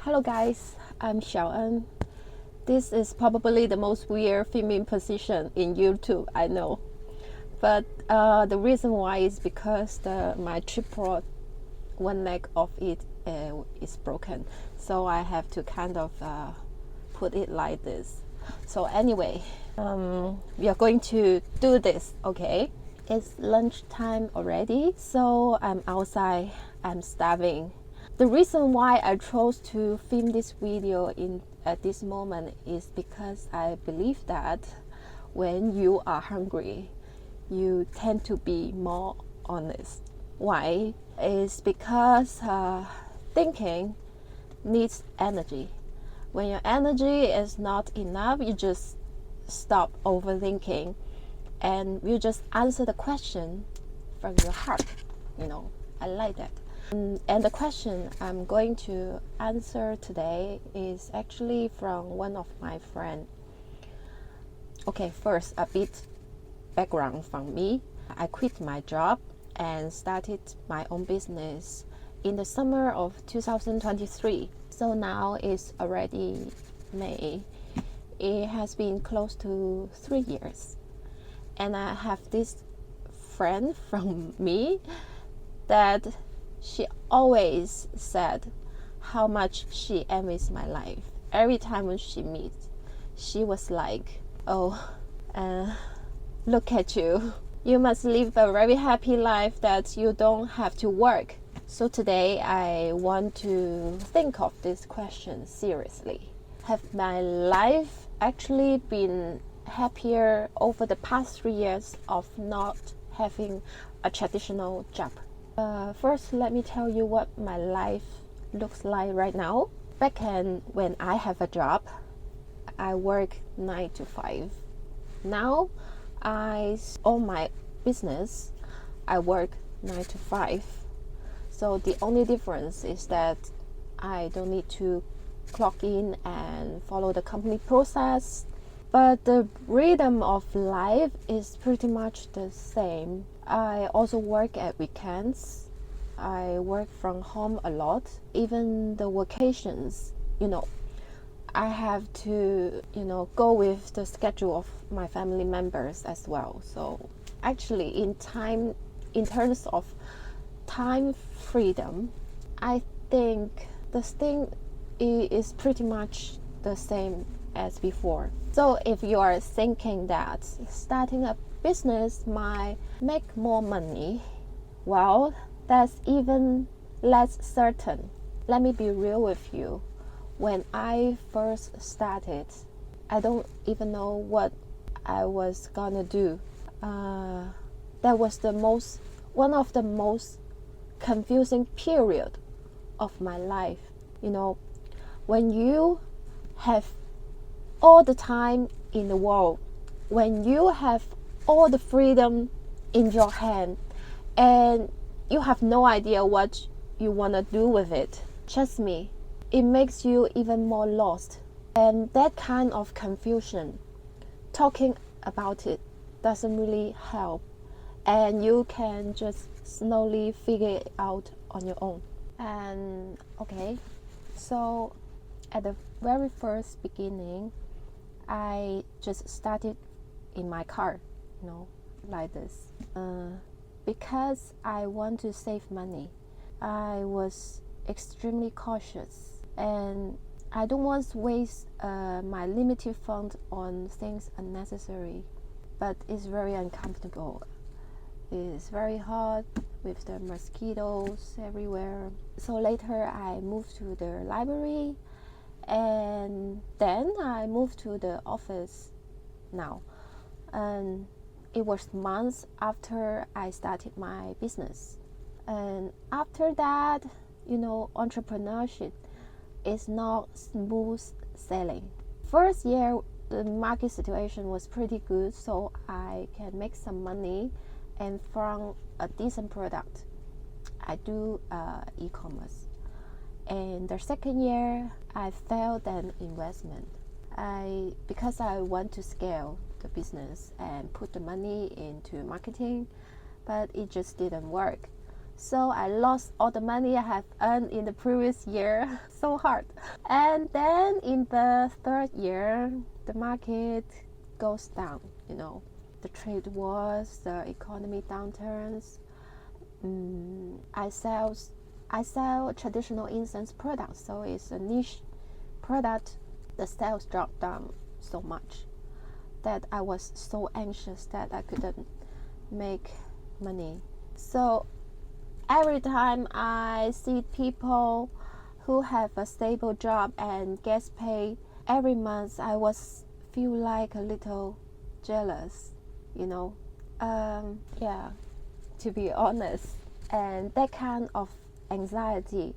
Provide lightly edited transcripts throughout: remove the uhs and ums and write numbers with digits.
Hello guys, I'm Xiaoen. This is probably the most weird filming position in YouTube, I know. But the reason why is because my tripod, one leg of it is broken. So I have to kind of put it like this. So anyway, we are going to do this, okay? It's lunchtime already, so I'm outside, I'm starving. The reason why I chose to film this video at this moment is because I believe that when you are hungry, you tend to be more honest. Why? It's because thinking needs energy. When your energy is not enough, you just stop overthinking and you just answer the question from your heart. I like that. And the question I'm going to answer today is actually from one of my friends. Okay, first a bit background from me. I quit my job and started my own business in the summer of 2023. So now it's already May. It has been close to 3 years. And I have this friend from me that she always said how much she envies my life. Every time when she meets, she was like, oh, look at you. You must live a very happy life that you don't have to work. So today I want to think of this question seriously. Have my life actually been happier over the past 3 years of not having a traditional job? First, let me tell you what my life looks like right now. Back when I have a job, I work 9 to 5. Now, I own my business. I work 9 to 5. So the only difference is that I don't need to clock in and follow the company process. But the rhythm of life is pretty much the same. I also work at weekends. I work from home a lot. Even the vacations, I have to, go with the schedule of my family members as well. So actually in terms of time freedom, I think this thing is pretty much the same as before. So if you are thinking that starting a business might make more money, well, that's even less certain. Let me be real with you. When I first started, I don't even know what I was gonna do. That was one of the most confusing period of my life. When you have all the time in the world, when you have all the freedom in your hand and you have no idea what you want to do with it, trust me, it makes you even more lost. And that kind of confusion, talking about it doesn't really help, and you can just slowly figure it out on your own. And okay, so at the very first beginning, I just started in my car, like this. Because I want to save money, I was extremely cautious, and I don't want to waste my limited fund on things unnecessary. But it's very uncomfortable. It's very hot with the mosquitoes everywhere. So later I moved to the library, and then I moved to the office now. And it was months after I started my business. And after that, entrepreneurship is not smooth sailing. First year, the market situation was pretty good, so I can make some money, and from a decent product, I do e-commerce. And the second year, I failed an investment. Because I want to scale the business and put the money into marketing, but it just didn't work. So I lost all the money I have earned in the previous year. So hard. And then in the third year, the market goes down, the trade wars, the economy downturns. I sell traditional incense products, so it's a niche product. The sales dropped down so much that I was so anxious that I couldn't make money. So every time I see people who have a stable job and gets paid every month, I was feel like a little jealous, yeah, to be honest. And that kind of anxiety,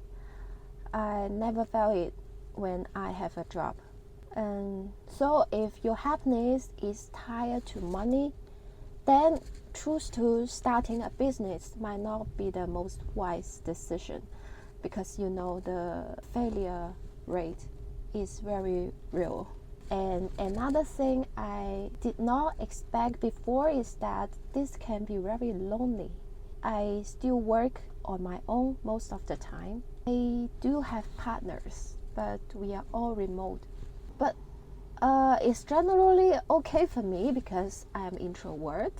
I never felt it when I have a job. And so if your happiness is tied to money, then choose to starting a business might not be the most wise decision, because the failure rate is very real. And another thing I did not expect before is that this can be very lonely. I still work on my own most of the time. I do have partners, but we are all remote. But it's generally okay for me because I'm introvert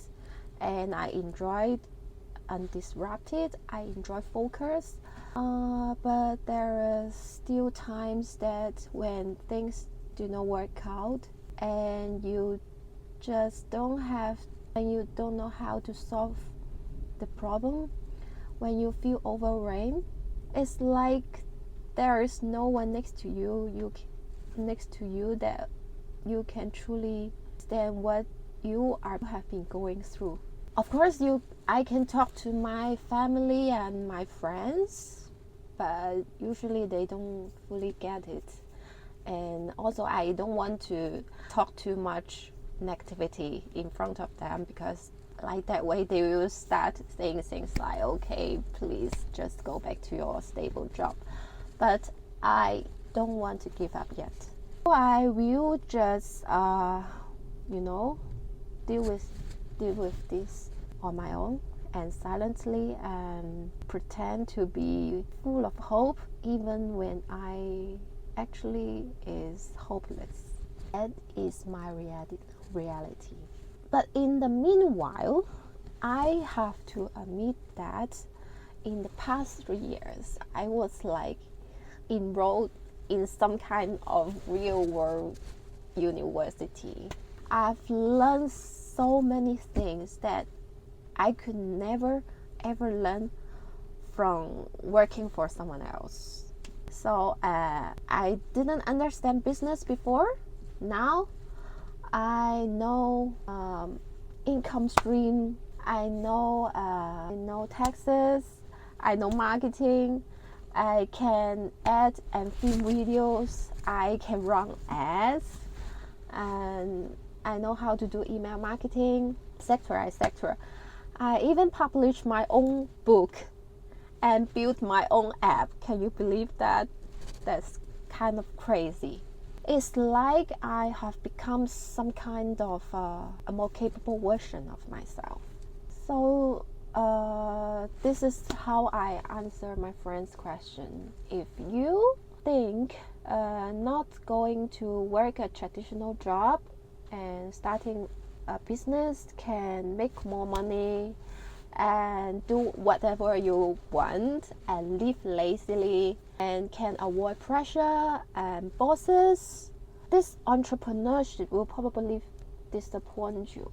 and I enjoy undisrupted. I enjoy focus. But there are still times that when things do not work out and you just don't know how to solve the problem, when you feel overwhelmed, it's like there is no one next to you that you can truly understand what you have been going through. Of course, I can talk to my family and my friends, but usually they don't fully get it. And also, I don't want to talk too much negativity in front of them, because like that way they will start saying things like, okay, please just go back to your stable job. But I don't want to give up yet. So I will just deal with this on my own and silently, and pretend to be full of hope even when I actually is hopeless. That is my reality. But in the meanwhile, I have to admit that in the past 3 years, I was like enrolled in some kind of real world university. I've learned so many things that I could never ever learn from working for someone else. So I didn't understand business before. Now I know income stream, I know taxes, I know marketing, I can add and film videos, I can run ads, and I know how to do email marketing, etc., etc. I even published my own book and built my own app. Can you believe that? That's kind of crazy. It's like I have become some kind of a more capable version of myself. So this is how I answer my friend's question. If you think not going to work a traditional job and starting a business can make more money and do whatever you want and live lazily and can avoid pressure and bosses, this entrepreneurship will probably disappoint you.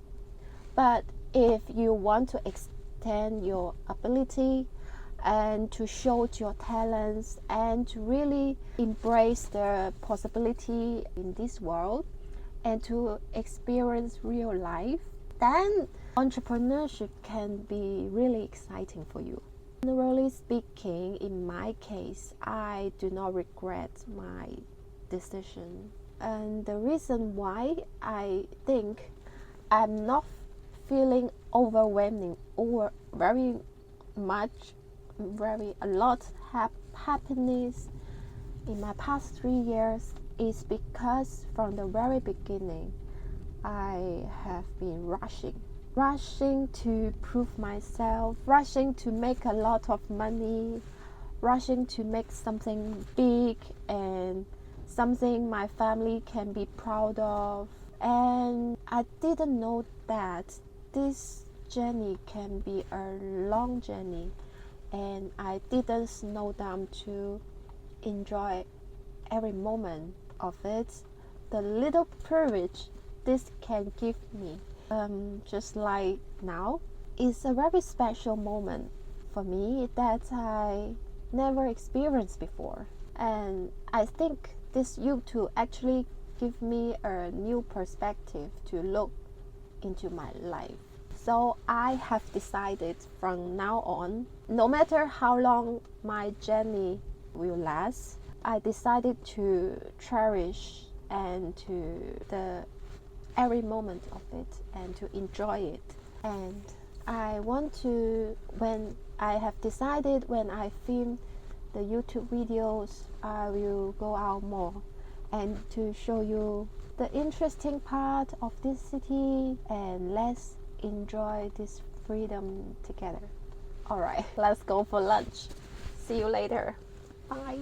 But if you want to extend your ability and to show your talents and to really embrace the possibility in this world and to experience real life, then entrepreneurship can be really exciting for you. Generally speaking, in my case, I do not regret my decision. And the reason why I think I'm not feeling overwhelming or very a lot happiness in my past 3 years is because from the very beginning I have been rushing. rushing to prove myself, rushing to make a lot of money, rushing to make something big and something my family can be proud of. And I didn't know that this journey can be a long journey, and I didn't slow down to enjoy every moment of it, the little privilege this can give me. Just like now, it's a very special moment for me that I never experienced before. And I think this YouTube actually give me a new perspective to look into my life. So I have decided from now on, no matter how long my journey will last, I decided to cherish and to the every moment of it and to enjoy it. And I want to, when I have decided, when I film the YouTube videos, I will go out more and to show you the interesting part of this city, and let's enjoy this freedom together. Alright, let's go for lunch. See you later. Bye.